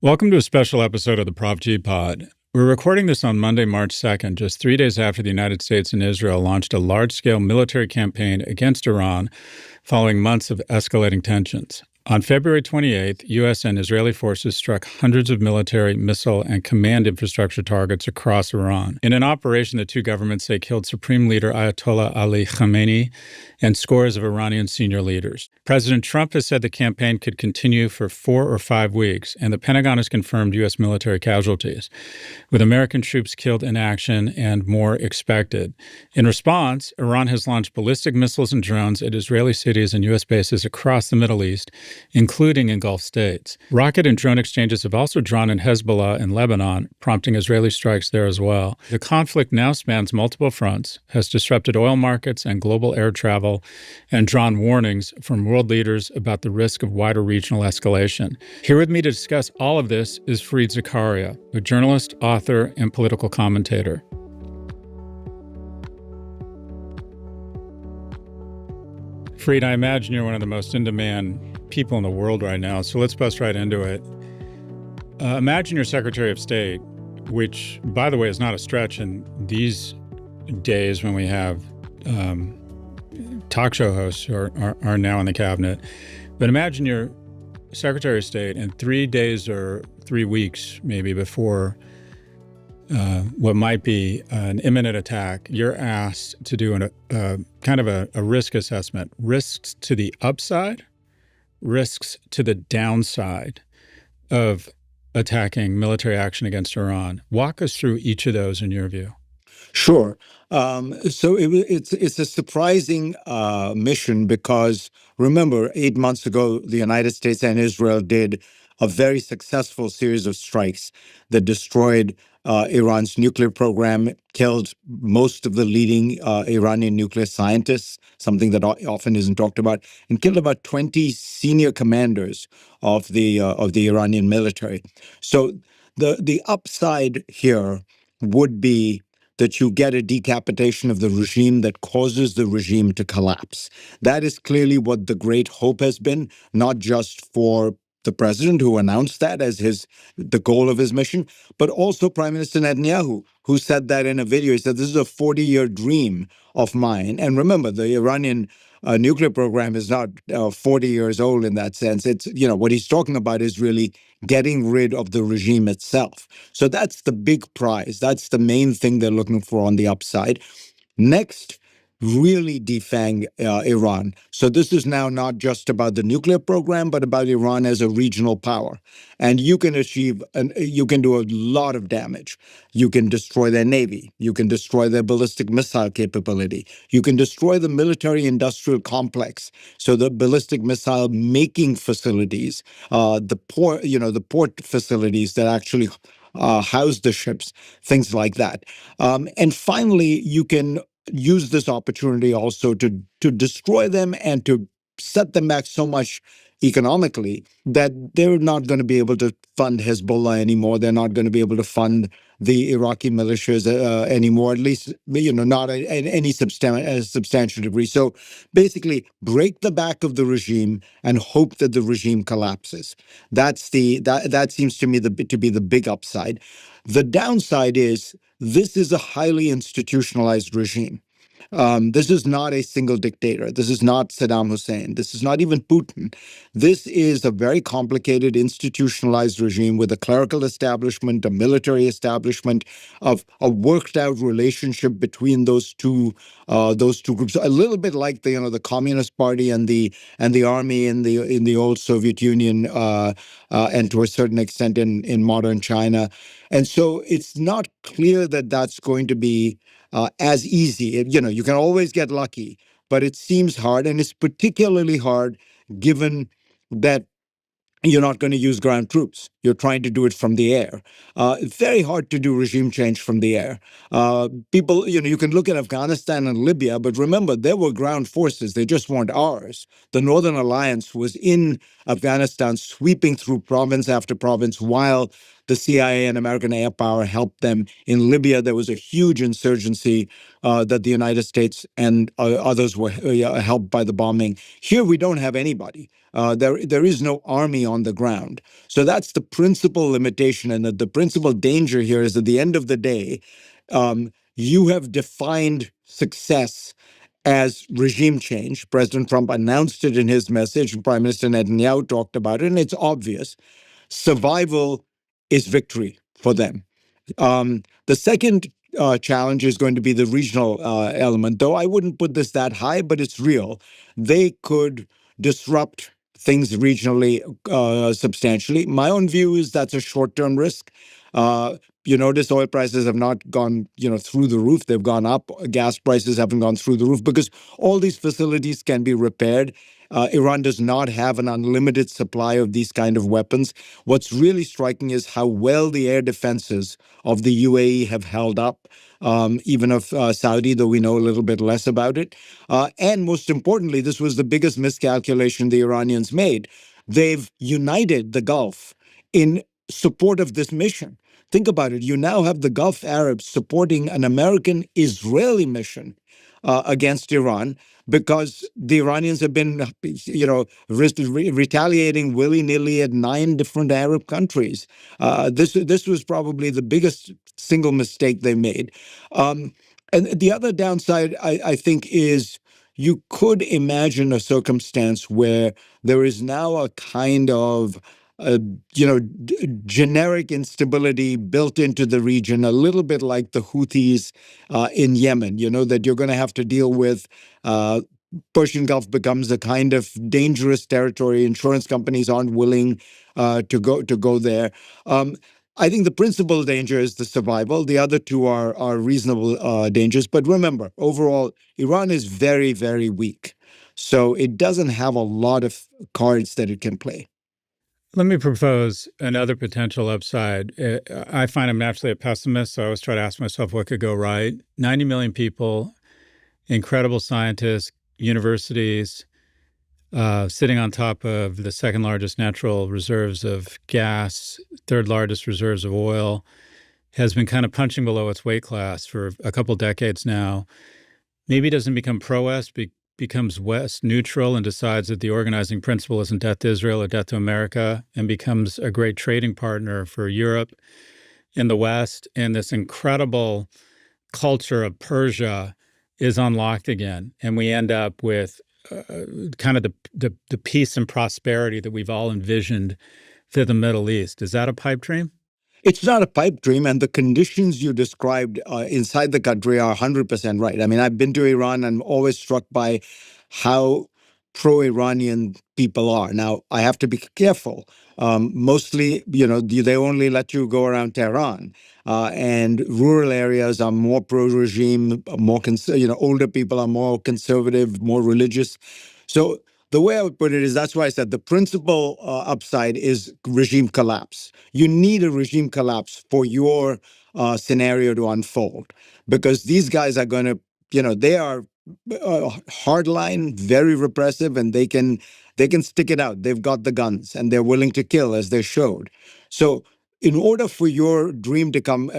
Welcome to a special episode of the Prof G Pod. We're recording this on Monday, March 2nd, just 3 days after the United States and Israel launched a large-scale military campaign against Iran following months of escalating tensions. On February 28th, U.S. and Israeli forces struck hundreds of military, missile, and command infrastructure targets across Iran. In an operation the two governments say killed Supreme Leader Ayatollah Ali Khamenei and scores of Iranian senior leaders. President Trump has said the campaign could continue for 4 or 5 weeks, and the Pentagon has confirmed U.S. military casualties, with American troops killed in action and more expected. In response, Iran has launched ballistic missiles and drones at Israeli cities and U.S. bases across the Middle East, including in Gulf states. Rocket and drone exchanges have also drawn in Hezbollah and Lebanon, prompting Israeli strikes there as well. The conflict now spans multiple fronts, has disrupted oil markets and global air travel, and drawn warnings from world leaders about the risk of wider regional escalation. Here with me to discuss all of this is Fareed Zakaria, a journalist, author, and political commentator. Fareed, I imagine you're one of the most in-demand people in the world right now, so let's bust right into it. Imagine you're Secretary of State, which, by the way, is not a stretch in these days when we have talk show hosts who are now in the cabinet. But imagine you're Secretary of State, and 3 days or 3 weeks maybe before what might be an imminent attack, you're asked to do kind of a risk assessment. Risks to the upside, risks to the downside of attacking military action against Iran. Walk us through each of those in your view. Sure. It's a surprising mission because, remember, 8 months ago, the United States and Israel did a very successful series of strikes that destroyed Iran's nuclear program, killed most of the leading Iranian nuclear scientists, something that often isn't talked about, and killed about 20 senior commanders of the Iranian military. So the upside here would be that you get a decapitation of the regime that causes the regime to collapse. That is clearly what the great hope has been, not just for the president who announced that as the goal of his mission, but also Prime Minister Netanyahu, who said that in a video. He said, this is a 40-year dream of mine. And remember, the Iranian nuclear program is not 40 years old in that sense. It's, what he's talking about is really getting rid of the regime itself. So that's the big prize. That's the main thing they're looking for on the upside. Next, really defang Iran. So this is now not just about the nuclear program, but about Iran as a regional power. And you can you can do a lot of damage. You can destroy their navy. You can destroy their ballistic missile capability. You can destroy the military-industrial complex. So the ballistic missile making facilities, the port facilities that actually house the ships, things like that. And finally, you can use this opportunity also to destroy them and to set them back so much economically that they're not going to be able to fund Hezbollah anymore. They're not going to be able to fund the Iraqi militias anymore, at least, not at any substantial degree. So basically, break the back of the regime and hope that the regime collapses. That seems to me to be the big upside. The downside is this is a highly institutionalized regime. This is not a single dictator. This is not Saddam Hussein. This is not even Putin. This is a very complicated, institutionalized regime with a clerical establishment, a military establishment, of a worked-out relationship between those two groups. A little bit like the Communist Party and the army in the old Soviet Union, and to a certain extent in modern China. And so it's not clear that that's going to be as easy. You can always get lucky, but it seems hard, and it's particularly hard given that you're not going to use ground troops. You're trying to do it from the air. It's very hard to do regime change from the air. People, you can look at Afghanistan and Libya, but remember, there were ground forces. They just weren't ours. The Northern Alliance was in Afghanistan, sweeping through province after province, while the CIA and American air power helped them. In Libya, there was a huge insurgency that the United States and others were helped by the bombing. Here, we don't have anybody. There is no army on the ground. So that's the principal limitation and that the principal danger here is at the end of the day, you have defined success as regime change. President Trump announced it in his message, and Prime Minister Netanyahu talked about it, and it's obvious. Survival is victory for them. The second challenge is going to be the regional element, though I wouldn't put this that high, but it's real. They could disrupt things regionally substantially. My own view is that's a short-term risk. You notice oil prices have not gone, through the roof. They've gone up. Gas prices haven't gone through the roof because all these facilities can be repaired. Iran does not have an unlimited supply of these kind of weapons. What's really striking is how well the air defenses of the UAE have held up, even of Saudi, though we know a little bit less about it. And most importantly, this was the biggest miscalculation the Iranians made. They've united the Gulf in support of this mission. Think about it. You now have the Gulf Arabs supporting an American-Israeli mission against Iran because the Iranians have been, retaliating willy-nilly at 9 different Arab countries. This was probably the biggest single mistake they made. And the other downside, I think, is you could imagine a circumstance where there is now a kind of generic instability built into the region, a little bit like the Houthis in Yemen, that you're going to have to deal with. Persian Gulf becomes a kind of dangerous territory. Insurance companies aren't willing to go there. I think the principal danger is the survival. The other two are reasonable dangers. But remember, overall, Iran is very, very weak. So it doesn't have a lot of cards that it can play. Let me propose another potential upside. I find I'm naturally a pessimist, so I always try to ask myself what could go right. 90 million people, incredible scientists, universities, sitting on top of the second largest natural reserves of gas, third largest reserves of oil, has been kind of punching below its weight class for a couple decades now. Maybe it doesn't become pro-West, becomes West neutral and decides that the organizing principle isn't death to Israel or death to America, and becomes a great trading partner for Europe in the West. And this incredible culture of Persia is unlocked again. And we end up with kind of the peace and prosperity that we've all envisioned for the Middle East. Is that a pipe dream? It's not a pipe dream, and the conditions you described inside the country are 100% right. I mean, I've been to Iran and I'm always struck by how pro-Iranian people are. Now, I have to be careful. Mostly, they only let you go around Tehran, and rural areas are more pro-regime, older people are more conservative, more religious. So the way I would put it is that's why I said the principal upside is regime collapse. You need a regime collapse for your scenario to unfold, because these guys are going to, they are hardline, very repressive, and they can stick it out. They've got the guns and they're willing to kill, as they showed. So in order for your dream to come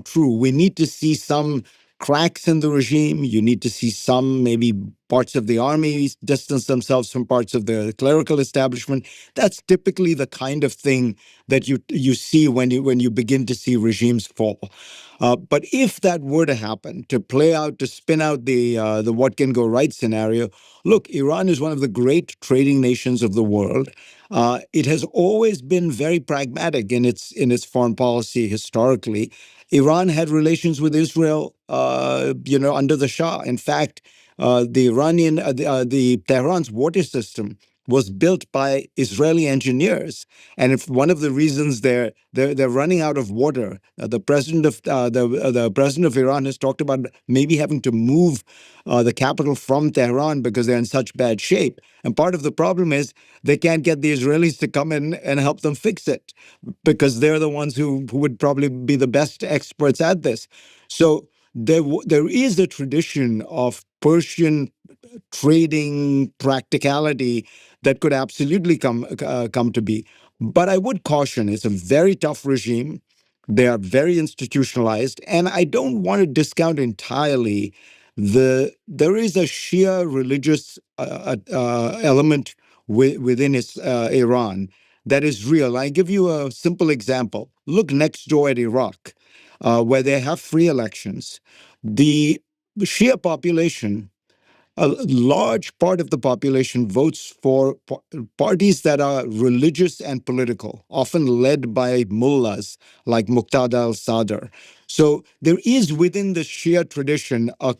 true, we need to see some cracks in the regime. You need to see some, maybe parts of the army distance themselves from parts of the clerical establishment. That's typically the kind of thing that you see when you begin to see regimes fall. But if that were to happen, to play out, to spin out the what can go right scenario, look, Iran is one of the great trading nations of the world. It has always been very pragmatic in its foreign policy historically. Iran had relations with Israel, under the Shah. In fact, the Tehran's water system was built by Israeli engineers, and if one of the reasons they're running out of water, the president of Iran has talked about maybe having to move the capital from Tehran because they're in such bad shape. And part of the problem is they can't get the Israelis to come in and help them fix it, because they're the ones who would probably be the best experts at this. So there is a tradition of Persian trading practicality that could absolutely come to be. But I would caution, it's a very tough regime. They are very institutionalized, and I don't want to discount entirely there is a Shia religious element within Iran that is real. I give you a simple example. Look next door at Iraq, where they have free elections. The Shia population, a large part of the population votes for parties that are religious and political, often led by mullahs like Muqtada al-Sadr. So there is within the Shia tradition a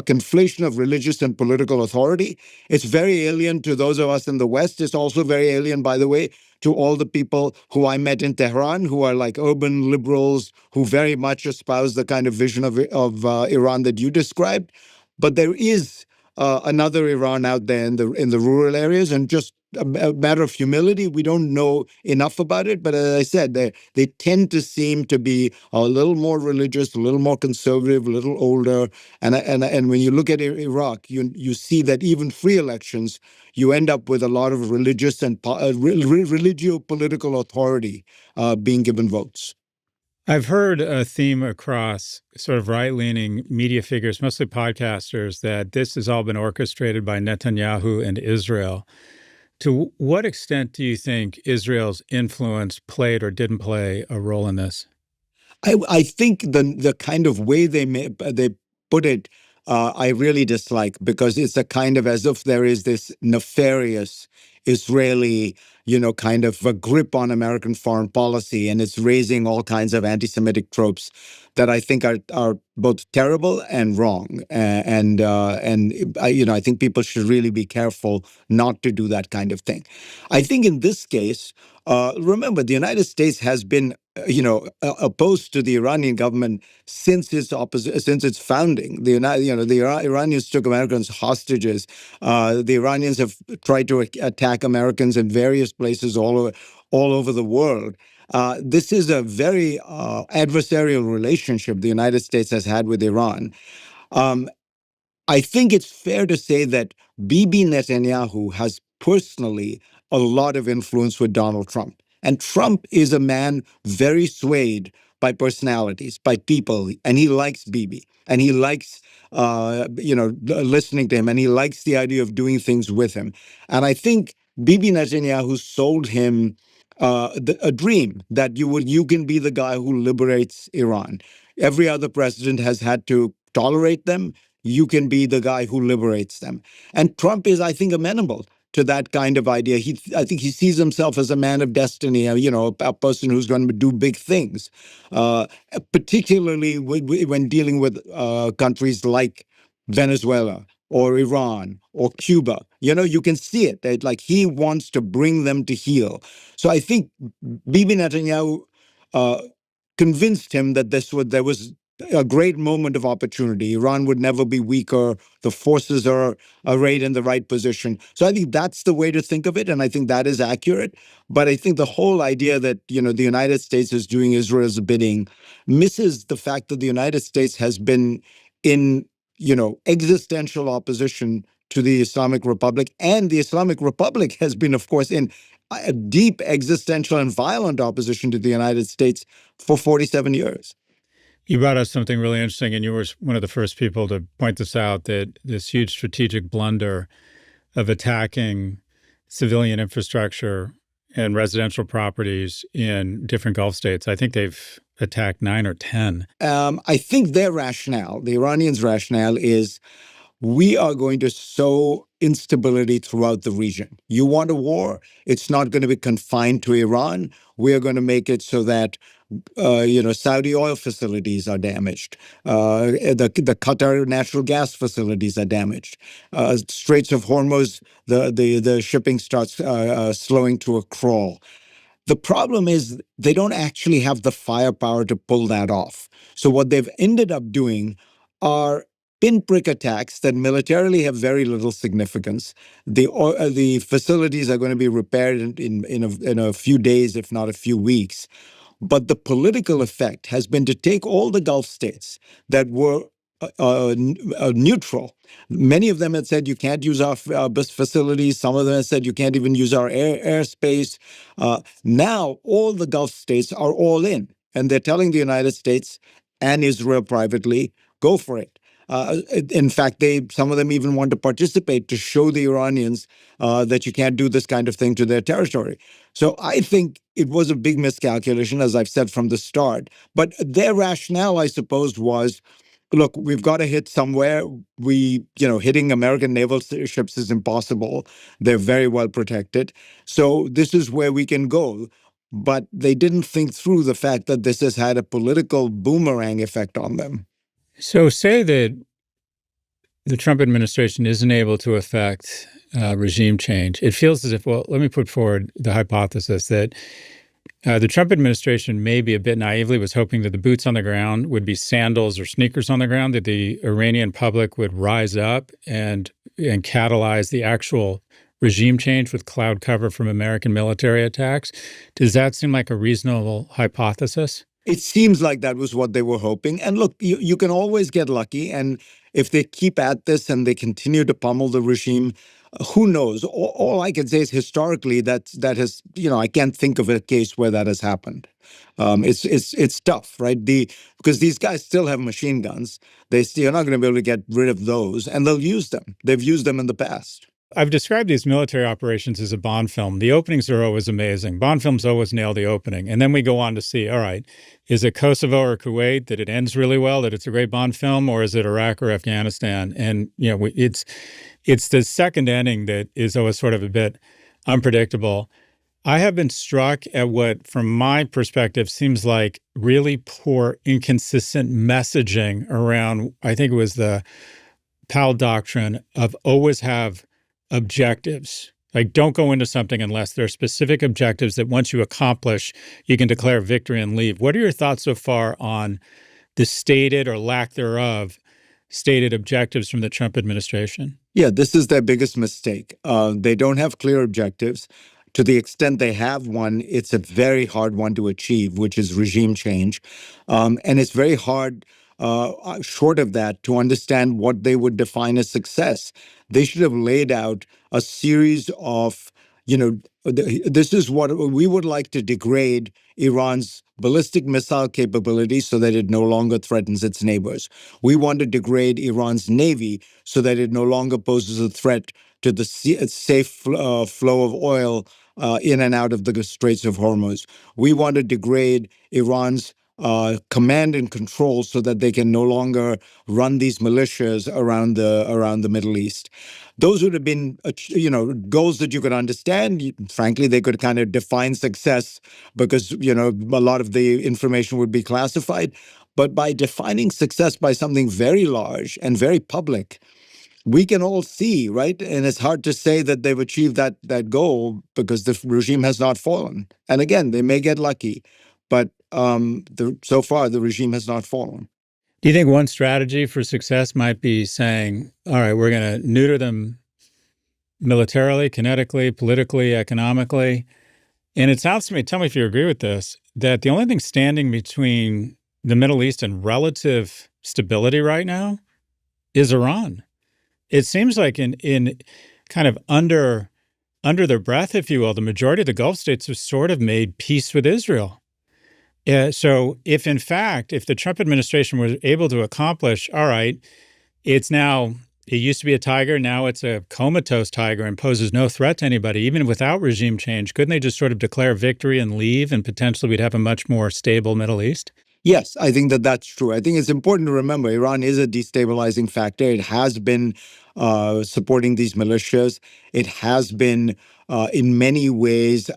conflation of religious and political authority. It's very alien to those of us in the West. It's also very alien, by the way, to all the people who I met in Tehran, who are like urban liberals, who very much espouse the kind of vision of Iran that you described. But there is another Iran out there in the rural areas, and just a matter of humility, we don't know enough about it. But as I said, they tend to seem to be a little more religious, a little more conservative, a little older. And when you look at Iraq, you see that even free elections, you end up with a lot of religious and religio-political authority being given votes. I've heard a theme across sort of right-leaning media figures, mostly podcasters, that this has all been orchestrated by Netanyahu and Israel. To what extent do you think Israel's influence played or didn't play a role in this? I think the kind of way they put it, I really dislike, because it's a kind of as if there is this nefarious Israeli, kind of a grip on American foreign policy, and it's raising all kinds of anti-Semitic tropes that I think are both terrible and wrong. I think people should really be careful not to do that kind of thing. I think in this case, remember, the United States has been opposed to the Iranian government since its founding. The Iranians took Americans hostages. The Iranians have tried to attack Americans in various places all over the world. This is a very adversarial relationship the United States has had with Iran. Um, I think it's fair to say that Bibi Netanyahu has personally a lot of influence with Donald Trump. And Trump is a man very swayed by personalities, by people, and he likes Bibi, and he likes, listening to him, and he likes the idea of doing things with him. And I think Bibi Netanyahu sold him a dream that you can be the guy who liberates Iran. Every other president has had to tolerate them. You can be the guy who liberates them. And Trump is, I think, amenable to that kind of idea. I think he sees himself as a man of destiny, a person who's going to do big things, uh, particularly when dealing with countries like Venezuela or Iran or Cuba. You can see it. That, like, he wants to bring them to heel. So I think Bibi Netanyahu uh, convinced him that there was a great moment of opportunity. Iran would never be weaker. The forces are arrayed in the right position. So I think that's the way to think of it, and I think that is accurate. But I think the whole idea that the United States is doing Israel's bidding misses the fact that the United States has been in existential opposition to the Islamic Republic, and the Islamic Republic has been, of course, in a deep existential and violent opposition to the United States for 47 years. You brought up something really interesting, and you were one of the first people to point this out, that this huge strategic blunder of attacking civilian infrastructure and residential properties in different Gulf states. I think they've attacked 9 or 10. I think their rationale, the Iranians' rationale, is we are going to sow instability throughout the region. You want a war? It's not going to be confined to Iran. We are going to make it so that Saudi oil facilities are damaged. The Qatar natural gas facilities are damaged. Straits of Hormuz, the shipping starts slowing to a crawl. The problem is they don't actually have the firepower to pull that off. So what they've ended up doing are pinprick attacks that militarily have very little significance. The facilities are going to be repaired in a few days, if not a few weeks. But the political effect has been to take all the Gulf states that were neutral. Many of them had said you can't use our facilities. Some of them had said you can't even use our airspace. Now all the Gulf states are all in, and they're telling the United States and Israel privately, go for it. In fact, some of them even want to participate to show the Iranians that you can't do this kind of thing to their territory. So I think it was a big miscalculation, as I've said from the start. But their rationale, I suppose, was, look, we've got to hit somewhere. Hitting American naval ships is impossible. They're very well protected. So this is where we can go. But they didn't think through the fact that this has had a political boomerang effect on them. So say that the Trump administration isn't able to affect regime change. It feels as if, well, let me put forward the hypothesis that the Trump administration maybe a bit naively was hoping that the boots on the ground would be sandals or sneakers on the ground, that the Iranian public would rise up and catalyze the actual regime change with cloud cover from American military attacks. Does that seem like a reasonable hypothesis? It seems like that was what they were hoping. And look, you can always get lucky. And if they keep at this and they continue to pummel the regime, who knows? All I can say is historically that has, I can't think of a case where that has happened. It's tough, right? Because these guys still have machine guns. You're not going to be able to get rid of those, and they'll use them. They've used them in the past. I've described these military operations as a Bond film. The openings are always amazing. Bond films always nail the opening. And then we go on to see, all right, is it Kosovo or Kuwait that it ends really well, that it's a great Bond film, or is it Iraq or Afghanistan? And, it's the second ending that is always sort of a bit unpredictable. I have been struck at what, from my perspective, seems like really poor, inconsistent messaging around, I think it was the Powell doctrine of always have objectives. Like, don't go into something unless there are specific objectives that once you accomplish, you can declare victory and leave. What are your thoughts so far on the stated or lack thereof stated objectives from the Trump administration? Yeah, this is their biggest mistake. They don't have clear objectives. To the extent they have one, it's a very hard one to achieve, which is regime change. And it's very hard, short of that, to understand what they would define as success. They should have laid out a series of, this is what we would like to degrade Iran's ballistic missile capability so that it no longer threatens its neighbors. We want to degrade Iran's navy so that it no longer poses a threat to the safe flow of oil in and out of the Straits of Hormuz. We want to degrade Iran's command and control so that they can no longer run these militias around the Middle East. Those would have been, goals that you could understand. Frankly, they could kind of define success because, a lot of the information would be classified. But by defining success by something very large and very public, we can all see, right? And it's hard to say that they've achieved that goal because the regime has not fallen. And again, they may get lucky, but so far the regime has not fallen. Do you think one strategy for success might be saying, all right, we're going to neuter them militarily, kinetically, politically, economically? And it sounds to me, tell me if you agree with this, that the only thing standing between the Middle East and relative stability right now is Iran. It seems like in kind of under their breath, if you will, the majority of the Gulf states have sort of made peace with Israel. So if the Trump administration was able to accomplish, all right, it used to be a tiger, now it's a comatose tiger and poses no threat to anybody, even without regime change, couldn't they just sort of declare victory and leave, and potentially we'd have a much more stable Middle East? Yes, I think that's true. I think it's important to remember Iran is a destabilizing factor. It has been supporting these militias. It has been, in many ways,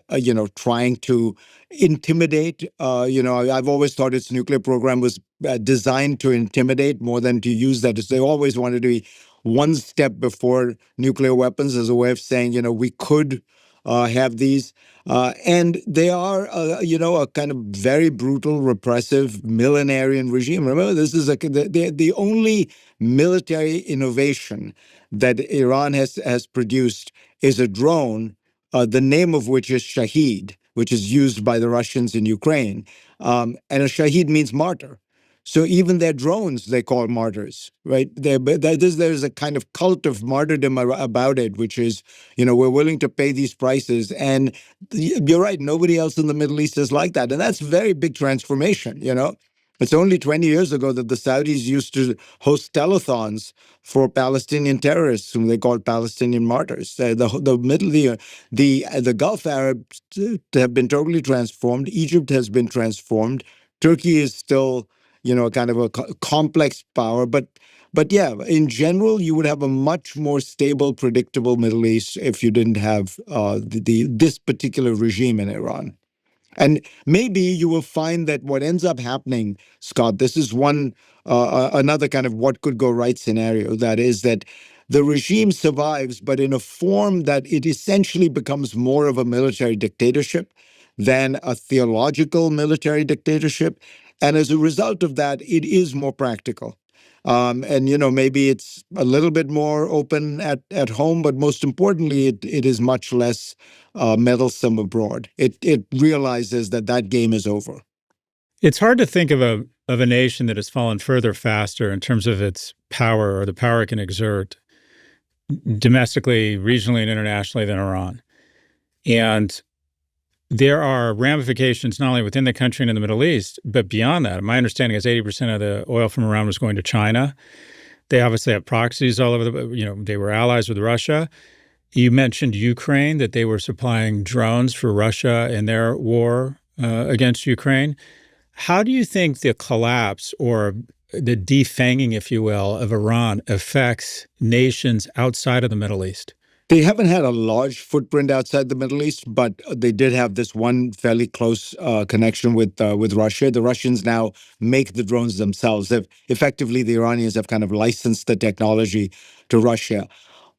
trying to intimidate. I've always thought its nuclear program was designed to intimidate more than to use that. They always wanted to be one step before nuclear weapons as a way of saying, we could have these. And they are, a kind of very brutal, repressive, millenarian regime. Remember, this is the only military innovation that Iran has produced is a drone, the name of which is Shahid, which is used by the Russians in Ukraine. And a Shahid means martyr. So even their drones, they call martyrs, right? There's a kind of cult of martyrdom about it, which is, we're willing to pay these prices. And you're right, nobody else in the Middle East is like that. And that's a very big transformation, It's only 20 years ago that the Saudis used to host telethons for Palestinian terrorists, whom they called Palestinian martyrs. The Gulf Arabs have been totally transformed. Egypt has been transformed. Turkey is still, kind of a complex power, but yeah, in general, you would have a much more stable, predictable Middle East if you didn't have this particular regime in Iran. And maybe you will find that what ends up happening, Scott, this is another kind of what could go right scenario. That is that the regime survives, but in a form that it essentially becomes more of a military dictatorship than a theological military dictatorship. And as a result of that, it is more practical. And maybe it's a little bit more open at home, but most importantly, it is much less meddlesome abroad. It realizes that game is over. It's hard to think of a nation that has fallen further faster in terms of its power or the power it can exert domestically, regionally, and internationally than Iran. And there are ramifications not only within the country and in the Middle East, but beyond that. My understanding is 80% of the oil from Iran was going to China. They obviously have proxies all over they were allies with Russia. You mentioned Ukraine, that they were supplying drones for Russia in their war against Ukraine. How do you think the collapse or the defanging, if you will, of Iran affects nations outside of the Middle East? They haven't had a large footprint outside the Middle East, but they did have this one fairly close connection with Russia. The Russians now make the drones themselves. Effectively, the Iranians have kind of licensed the technology to Russia.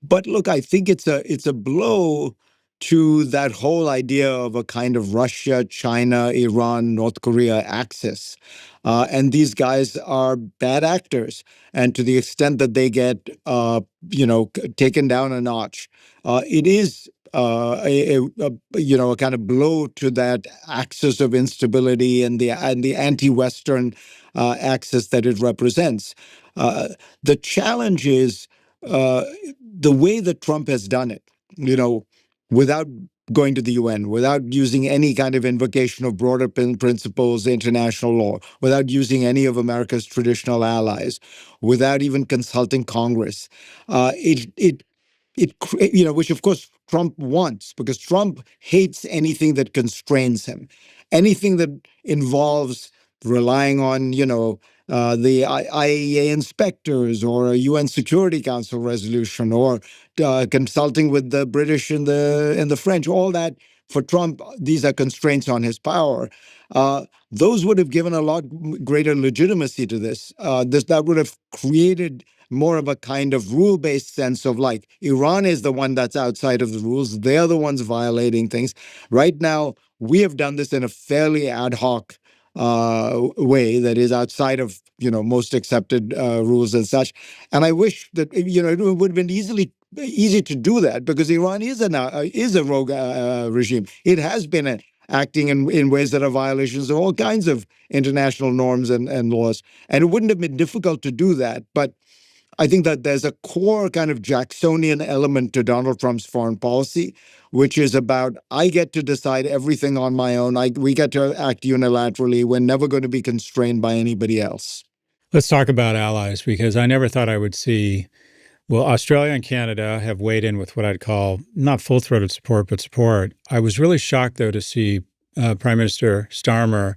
But look, I think it's a blow to that whole idea of a kind of Russia, China, Iran, North Korea axis. And these guys are bad actors. And to the extent that they get, taken down a notch, it is a kind of blow to that axis of instability and the anti-Western axis that it represents. The challenge is the way that Trump has done it, without going to the UN, without using any kind of invocation of broader principles, international law, without using any of America's traditional allies, without even consulting Congress. Which of course Trump wants, because Trump hates anything that constrains him, anything that involves relying on, the IAEA inspectors or a UN Security Council resolution or consulting with the British and the French. All that for Trump, these are constraints on his power. Those would have given a lot greater legitimacy to this. That would have created more of a kind of rule-based sense of like Iran is the one that's outside of the rules. They're the ones violating things. Right now, we have done this in a fairly ad hoc way that is outside of most accepted rules and such. And I wish that it would have been easy to do that, because Iran is a rogue regime. It has been acting in ways that are violations of all kinds of international norms and laws, and it wouldn't have been difficult to do that. But I think that there's a core kind of Jacksonian element to Donald Trump's foreign policy, which is about, I get to decide everything on my own. We get to act unilaterally. We're never going to be constrained by anybody else. Let's talk about allies, because I never thought I would see, well, Australia and Canada have weighed in with what I'd call not full-throated support, but support. I was really shocked, though, to see Prime Minister Starmer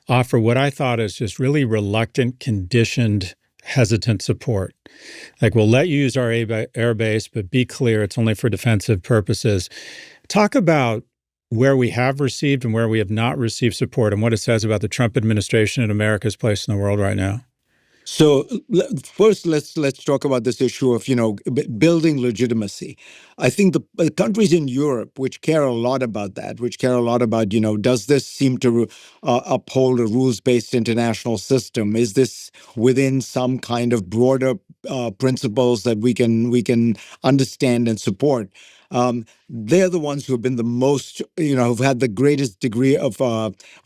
offer what I thought is just really reluctant, conditioned, hesitant support. Like, we'll let you use our air base, but be clear, it's only for defensive purposes. Talk about where we have received and where we have not received support, and what it says about the Trump administration and America's place in the world right now. So first, let's talk about this issue of building legitimacy. I think the countries in Europe, which care a lot about that, which care a lot about does this seem to uphold a rules-based international system? Is this within some kind of broader principles that we can understand and support? They're the ones who have been the most, who've had the greatest degree of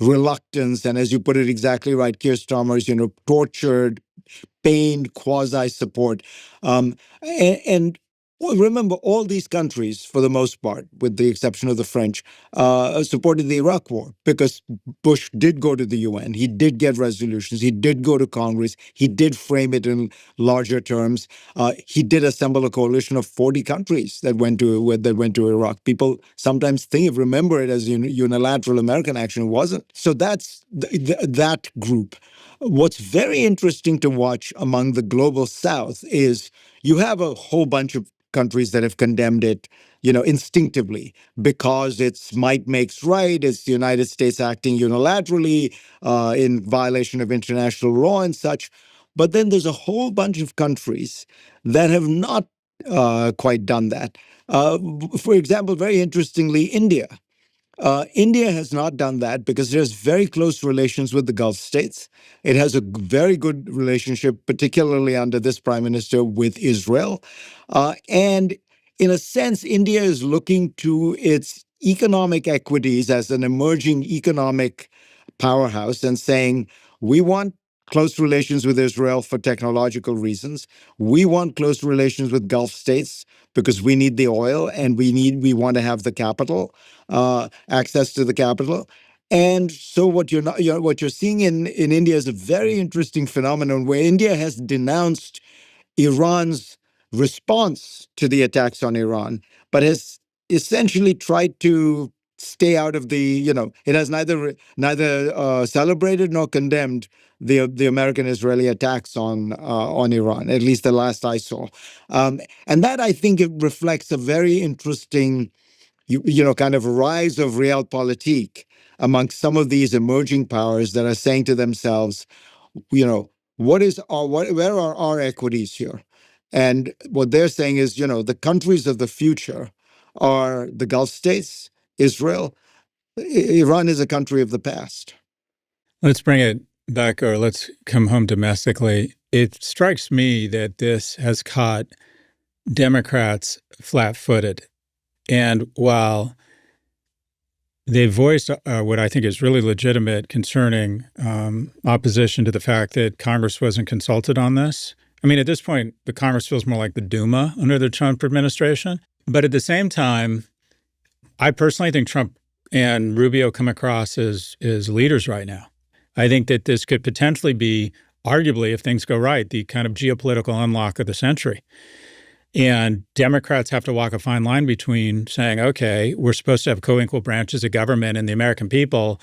reluctance, and as you put it exactly right, Keir Starmer's, tortured, pained quasi support. And Well, remember, all these countries, for the most part, with the exception of the French, supported the Iraq War because Bush did go to the UN. He did get resolutions. He did go to Congress. He did frame it in larger terms. He did assemble a coalition of 40 countries that went to Iraq. People sometimes remember it as unilateral American action. It wasn't. So that's that group. What's very interesting to watch among the global South is you have a whole bunch of countries that have condemned it, instinctively because it's might makes right. It's the United States acting unilaterally in violation of international law and such. But then there's a whole bunch of countries that have not quite done that. For example, very interestingly, India. India has not done that because it has very close relations with the Gulf states. It has a very good relationship, particularly under this prime minister, with Israel. And in a sense, India is looking to its economic equities as an emerging economic powerhouse and saying, we want close relations with Israel for technological reasons. We want close relations with Gulf states because we need the oil and we want to have the capital, access to the capital. And so what you're seeing in India is a very interesting phenomenon where India has denounced Iran's response to the attacks on Iran, but has essentially tried to stay out of it has neither celebrated nor condemned the American-Israeli attacks on Iran, at least the last I saw. And that, I think, it reflects a very interesting kind of rise of realpolitik amongst some of these emerging powers that are saying to themselves, where are our equities here? And what they're saying is, the countries of the future are the Gulf states, Israel. Iran is a country of the past. Let's bring it back, or let's come home domestically. It strikes me that this has caught Democrats flat-footed. And while they voiced what I think is really legitimate concerning opposition to the fact that Congress wasn't consulted on this. I mean, at this point, the Congress feels more like the Duma under the Trump administration. But at the same time, I personally think Trump and Rubio come across as leaders right now. I think that this could potentially be, arguably, if things go right, the kind of geopolitical unlock of the century. And Democrats have to walk a fine line between saying, okay, we're supposed to have co-equal branches of government, and the American people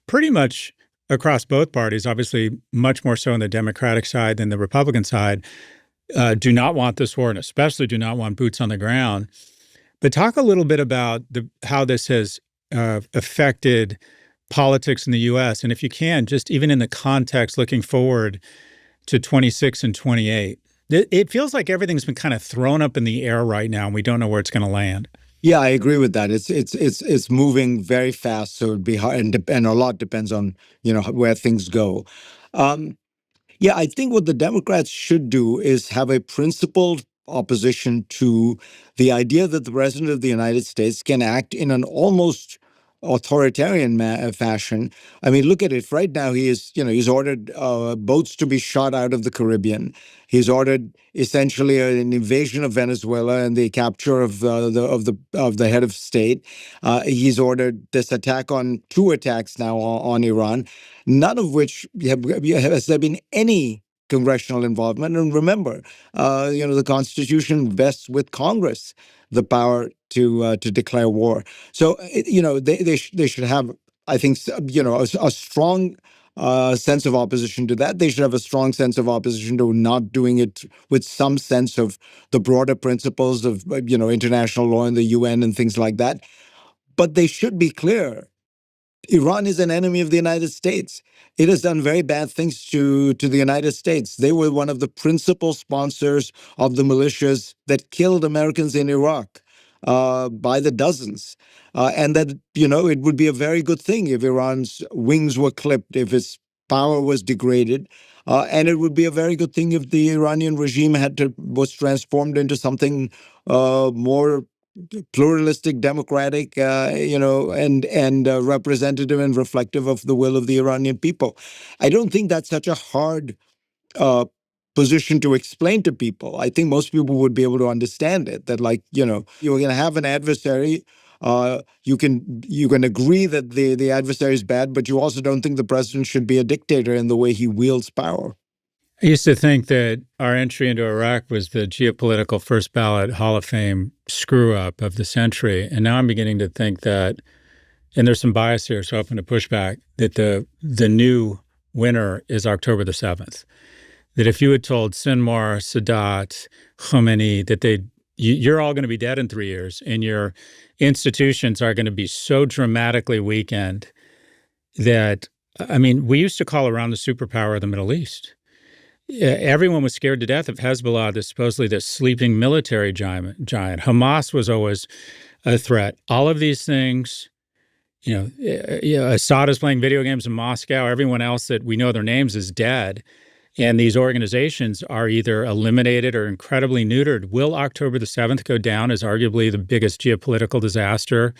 pretty much across both parties, obviously much more so on the Democratic side than the Republican side, do not want this war and especially do not want boots on the ground. But talk a little bit about how this has affected politics in the U.S. And if you can, just even in the context looking forward to 26 and 28. It feels like everything's been kind of thrown up in the air right now, and we don't know where it's going to land. Yeah, I agree with that. It's moving very fast, so it'd be hard, and a lot depends on where things go. Yeah, I think what the Democrats should do is have a principled opposition to the idea that the president of the United States can act in an almost authoritarian fashion. I mean, look at it. Right now, he's ordered boats to be shot out of the Caribbean. He's ordered essentially an invasion of Venezuela and the capture of the head of state. He's ordered this attack on two attacks now on Iran, none of which has there been any congressional involvement. And remember, the Constitution vests with Congress the power to declare war. So they should have, I think, a strong sense of opposition to that. They should have a strong sense of opposition to not doing it with some sense of the broader principles of international law and the UN and things like that. But they should be clear. Iran is an enemy of the United States. It has done very bad things to the United States. They were one of the principal sponsors of the militias that killed Americans in Iraq by the dozens. And that, it would be a very good thing if Iran's wings were clipped, if its power was degraded. And it would be a very good thing if the Iranian regime was transformed into something more pluralistic, democratic, and representative and reflective of the will of the Iranian people. I don't think that's such a hard uh, position to explain to people. I think most people would be able to understand it. That, like, you're going to have an adversary. You can agree that the adversary is bad, but you also don't think the president should be a dictator in the way he wields power. I used to think that our entry into Iraq was the geopolitical first ballot Hall of Fame screw up of the century. And now I'm beginning to think that, and there's some bias here, so open to pushback, that the new winner is October the 7th. That if you had told Sinwar, Sadat, Khomeini that you're all going to be dead in 3 years and your institutions are going to be so dramatically weakened that, I mean, we used to call Iran the superpower of the Middle East. Everyone was scared to death of Hezbollah, this supposedly this sleeping military giant. Hamas was always a threat. All of these things, Assad is playing video games in Moscow. Everyone else that we know their names is dead. And these organizations are either eliminated or incredibly neutered. Will October the 7th go down as arguably the biggest geopolitical disaster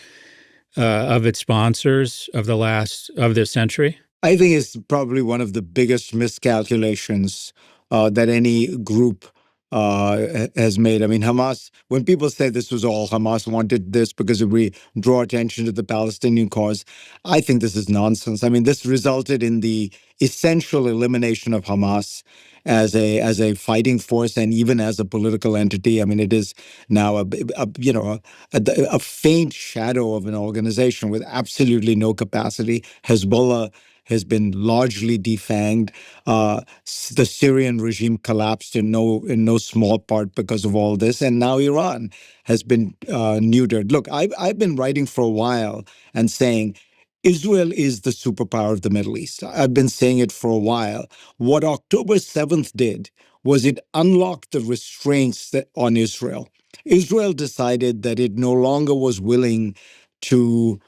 of its sponsors of this century? I think it's probably one of the biggest miscalculations that any group has made. I mean, Hamas, when people say this was all Hamas wanted this because we draw attention to the Palestinian cause, I think this is nonsense. I mean, this resulted in the essential elimination of Hamas as a fighting force and even as a political entity. I mean, it is now a faint shadow of an organization with absolutely no capacity. Hezbollah has been largely defanged. The Syrian regime collapsed in no small part because of all this, and now Iran has been neutered. Look, I've been writing for a while and saying Israel is the superpower of the Middle East. I've been saying it for a while. What October 7th did was it unlocked the restraints on Israel. Israel decided that it no longer was willing to,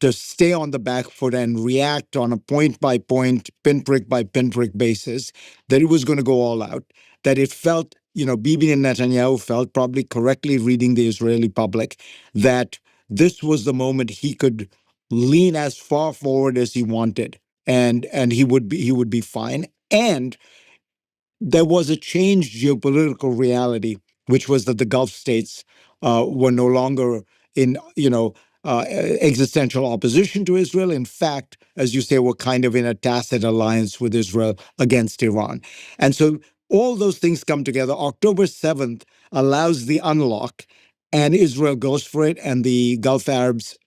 to stay on the back foot and react on a point by point, pinprick by pinprick basis, that it was going to go all out, that it felt, Bibi and Netanyahu felt, probably correctly reading the Israeli public, that this was the moment he could lean as far forward as he wanted, and he would be fine. And there was a changed geopolitical reality, which was that the Gulf states were no longer in, existential opposition to Israel. In fact, as you say, were kind of in a tacit alliance with Israel against Iran. And so all those things come together. October 7th allows the unlock, and Israel goes for it, and the Gulf Arabs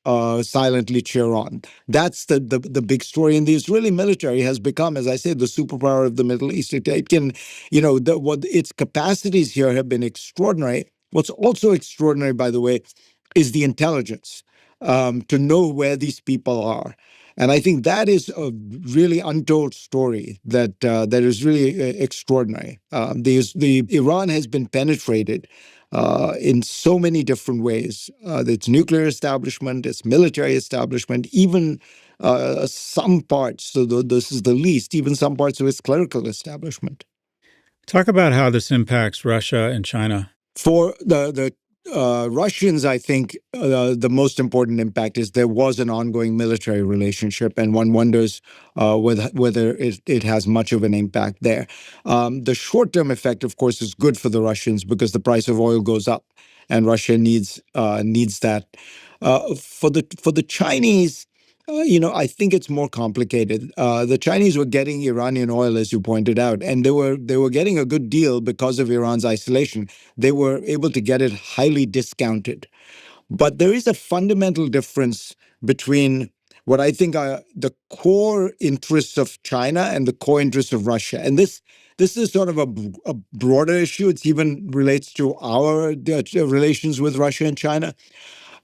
silently cheer on. That's the big story. And the Israeli military has become, as I said, the superpower of the Middle East. It can, what its capacities here have been extraordinary. What's also extraordinary, by the way, is the intelligence to know where these people are. And I think that is a really untold story that is really extraordinary. The Iran has been penetrated in so many different ways. Its nuclear establishment, its military establishment, even some parts, so this is the least, even some parts of its clerical establishment. Talk about how this impacts Russia and China. For the Russians, I think the most important impact is there was an ongoing military relationship, and one wonders whether it has much of an impact there. The short-term effect, of course, is good for the Russians because the price of oil goes up, and Russia needs that. For the Chinese, I think it's more complicated. The Chinese were getting Iranian oil, as you pointed out, and they were getting a good deal because of Iran's isolation. They were able to get it highly discounted. But there is a fundamental difference between what I think are the core interests of China and the core interests of Russia. And this is sort of a broader issue. It even relates to our relations with Russia and China.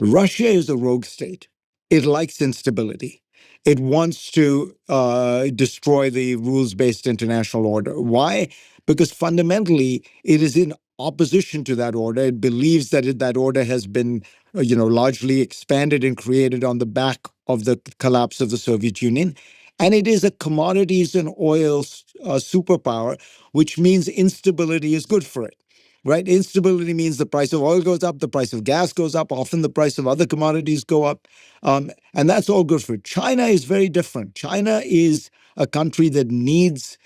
Russia is a rogue state. It likes instability. It wants to destroy the rules-based international order. Why? Because fundamentally, it is in opposition to that order. It believes that that order has been, largely expanded and created on the back of the collapse of the Soviet Union. And it is a commodities and oil superpower, which means instability is good for it. Right? Instability means the price of oil goes up, the price of gas goes up, often the price of other commodities go up. And that's all good for it. China is very different. China is a country that needs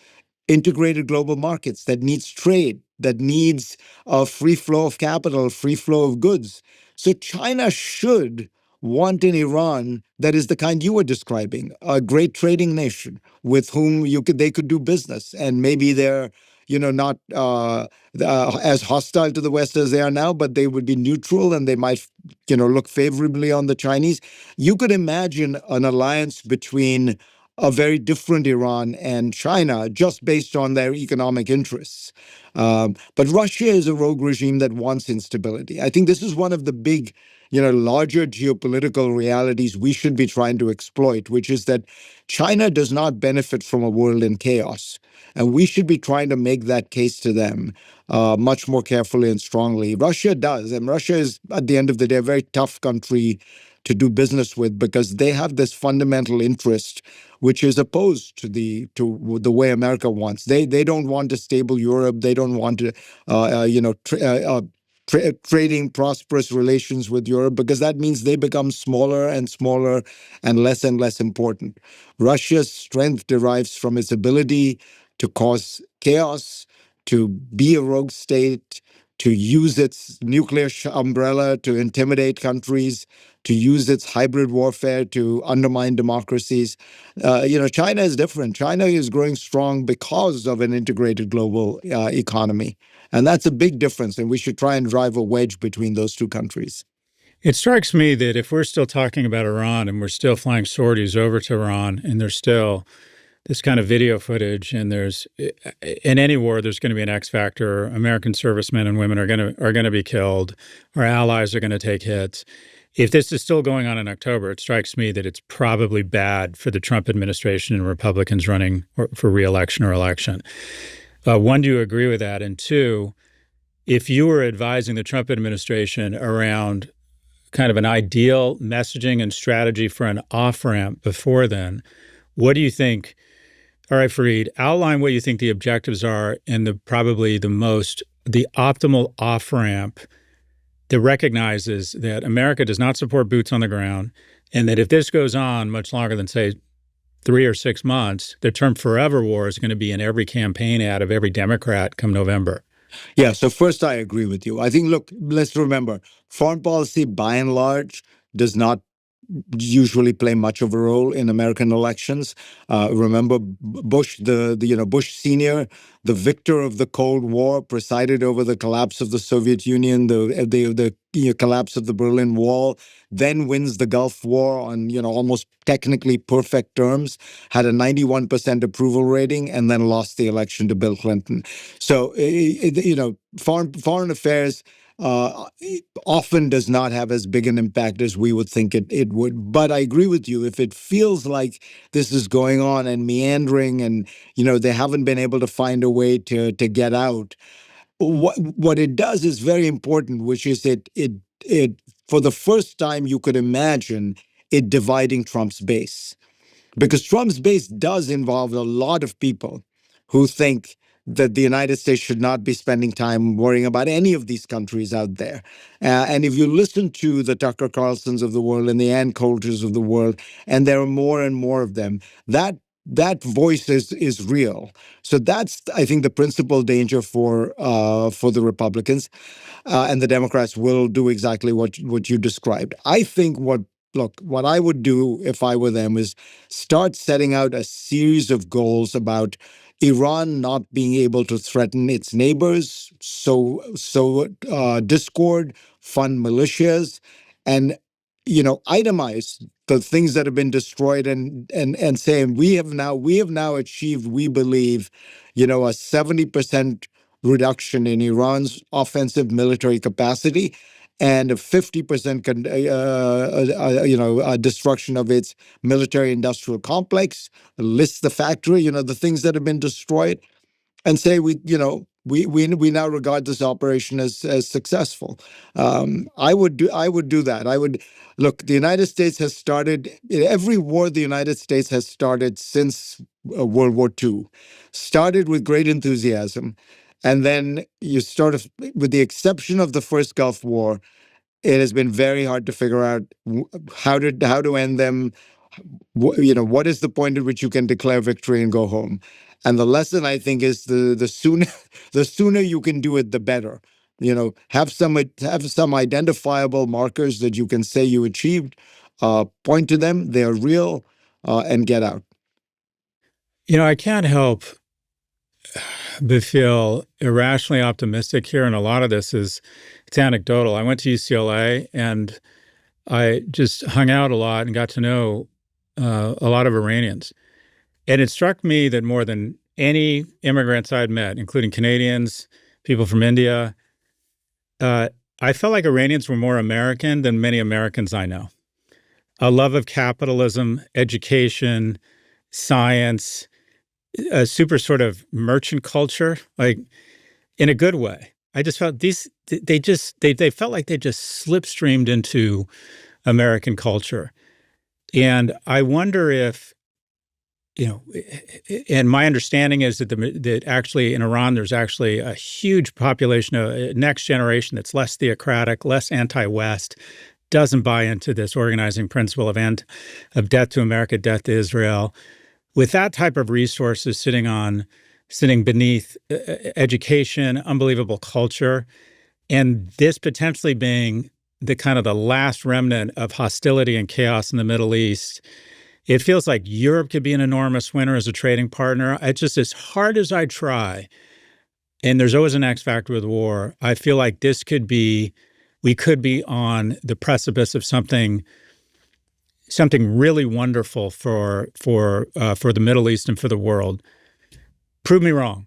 integrated global markets, that needs trade, that needs a free flow of capital, free flow of goods. So China should want an Iran that is the kind you were describing, a great trading nation with whom they could do business, and maybe they're not as hostile to the West as they are now, but they would be neutral and they might look favorably on the Chinese. You could imagine an alliance between a very different Iran and China just based on their economic interests. But Russia is a rogue regime that wants instability. I think this is one of the big, larger geopolitical realities we should be trying to exploit, which is that China does not benefit from a world in chaos. And we should be trying to make that case to them much more carefully and strongly. Russia does. And Russia is, at the end of the day, a very tough country to do business with because they have this fundamental interest which is opposed to the way America wants. They don't want a stable Europe. They don't want to trading prosperous relations with Europe because that means they become smaller and smaller and less important. Russia's strength derives from its ability to cause chaos, to be a rogue state, to use its nuclear umbrella to intimidate countries, to use its hybrid warfare to undermine democracies. China is different. China is growing strong because of an integrated global economy. And that's a big difference. And we should try and drive a wedge between those two countries. It strikes me that if we're still talking about Iran and we're still flying sorties over to Iran and there's still this kind of video footage and in any war, there's going to be an X factor. American servicemen and women are going to be killed. Our allies are going to take hits. If this is still going on in October, it strikes me that it's probably bad for the Trump administration and Republicans running for re-election or election. One, do you agree with that? And two, if you were advising the Trump administration around kind of an ideal messaging and strategy for an off-ramp before then, what do you think? All right, Fareed, outline what you think the objectives are and the optimal off-ramp that recognizes that America does not support boots on the ground, and that if this goes on much longer than, say, 3 or 6 months, the term forever war is going to be in every campaign ad of every Democrat come November. Yeah, so first I agree with you. I think, look, let's remember, foreign policy by and large does not usually play much of a role in American elections. Remember Bush, Bush Senior, the victor of the Cold War, presided over the collapse of the Soviet Union, the collapse of the Berlin Wall, then wins the Gulf War on almost technically perfect terms, had a 91% approval rating, and then lost the election to Bill Clinton. So foreign affairs often does not have as big an impact as we would think it would. But I agree with you. If it feels like this is going on and meandering and, they haven't been able to find a way to get out, what it does is very important, which is it for the first time you could imagine it dividing Trump's base. Because Trump's base does involve a lot of people who think that the United States should not be spending time worrying about any of these countries out there. And if you listen to the Tucker Carlsons of the world and the Ann Coulters of the world, and there are more and more of them, that voice is real. So that's, I think, the principal danger for the Republicans, and the Democrats will do exactly what you described. I think what I would do if I were them is start setting out a series of goals about Iran not being able to threaten its neighbors, so discord, fund militias, and itemize the things that have been destroyed, and say we have now achieved, we believe, a 70% reduction in Iran's offensive military capacity and a 50% destruction of its military industrial complex, list the factory, the things that have been destroyed, and say we now regard this operation as successful. I would do that. I would look. The United States has started every war. The United States has started since World War II, started with great enthusiasm, and then with the exception of the first Gulf War, it has been very hard to figure out how to end them, What is the point at which you can declare victory and go home? And the lesson, I think, is the sooner the sooner you can do it, the better. Have some identifiable markers that you can say you achieved. Point to them; they are real, and get out. I can't help but feel irrationally optimistic here, and a lot of this it's anecdotal. I went to UCLA and I just hung out a lot and got to know a lot of Iranians. And it struck me that more than any immigrants I'd met, including Canadians, people from India, I felt like Iranians were more American than many Americans I know. A love of capitalism, education, science, a super sort of merchant culture, like in a good way. I just felt they felt like they just slipstreamed into American culture. And I wonder if, and my understanding is that actually in Iran, there's actually a huge population of next generation that's less theocratic, less anti-West, doesn't buy into this organizing principle of death to America, death to Israel. With that type of resources sitting beneath education, unbelievable culture, and this potentially being the kind of the last remnant of hostility and chaos in the Middle East, it feels like Europe could be an enormous winner as a trading partner. It's just as hard as I try, and there's always an X factor with war, I feel like we could be on the precipice of something really wonderful for the Middle East and for the world. Prove me wrong.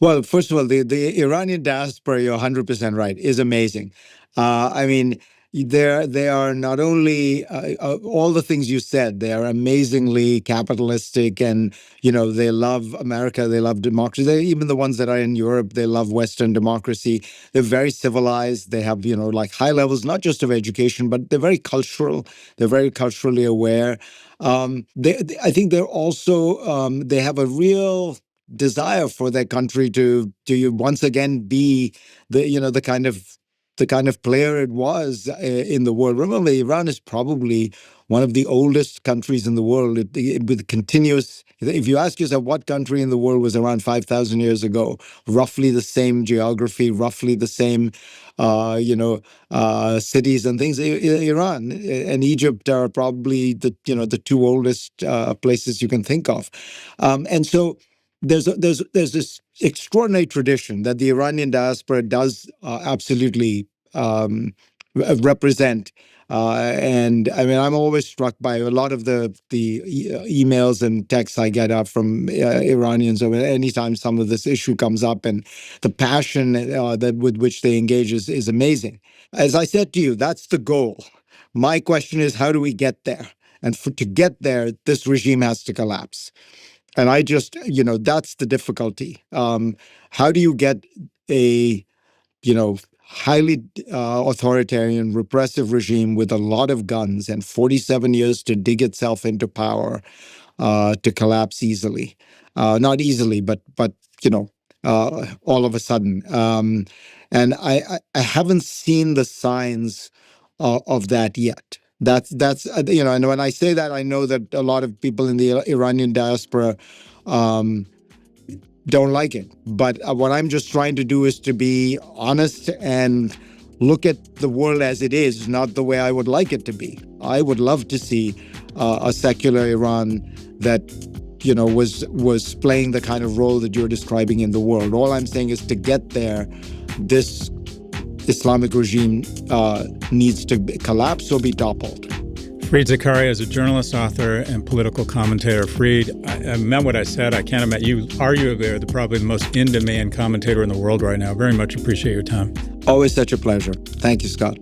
Well, first of all, the Iranian diaspora, you're 100% right, is amazing. I mean, they are not only all the things you said, they are amazingly capitalistic, and they love America, they love democracy. Even the ones that are in Europe, they love Western democracy. They're very civilized. They have like high levels, not just of education, but they're very cultural. They're very culturally aware. I think they're also they have a real desire for their country to once again be the kind of player it was in the world. Remember, Iran is probably one of the oldest countries in the world with continuous. If you ask yourself what country in the world was around 5,000 years ago, roughly the same geography, roughly the same, cities and things. Iran and Egypt are probably the two oldest places you can think of, and so. There's this extraordinary tradition that the Iranian diaspora does absolutely represent, and I mean I'm always struck by a lot of the emails and texts I get up from Iranians anytime some of this issue comes up, and the passion that with which they engage is amazing. As I said to you, that's the goal. My question is, how do we get there? And to get there, this regime has to collapse. And I just, that's the difficulty. How do you get a, highly authoritarian, repressive regime with a lot of guns and 47 years to dig itself into power to collapse easily? Not easily, but all of a sudden. And I haven't seen the signs of that yet. That's and when I say that, I know that a lot of people in the Iranian diaspora don't like it. But what I'm just trying to do is to be honest and look at the world as it is, not the way I would like it to be. I would love to see a secular Iran that was playing the kind of role that you're describing in the world. All I'm saying is to get there, this Islamic regime needs to collapse or be toppled. Fareed Zakaria is a journalist, author, and political commentator. Fareed, I meant what I said. I can't imagine you arguably are probably the most in-demand commentator in the world right now. Very much appreciate your time. Always such a pleasure. Thank you, Scott.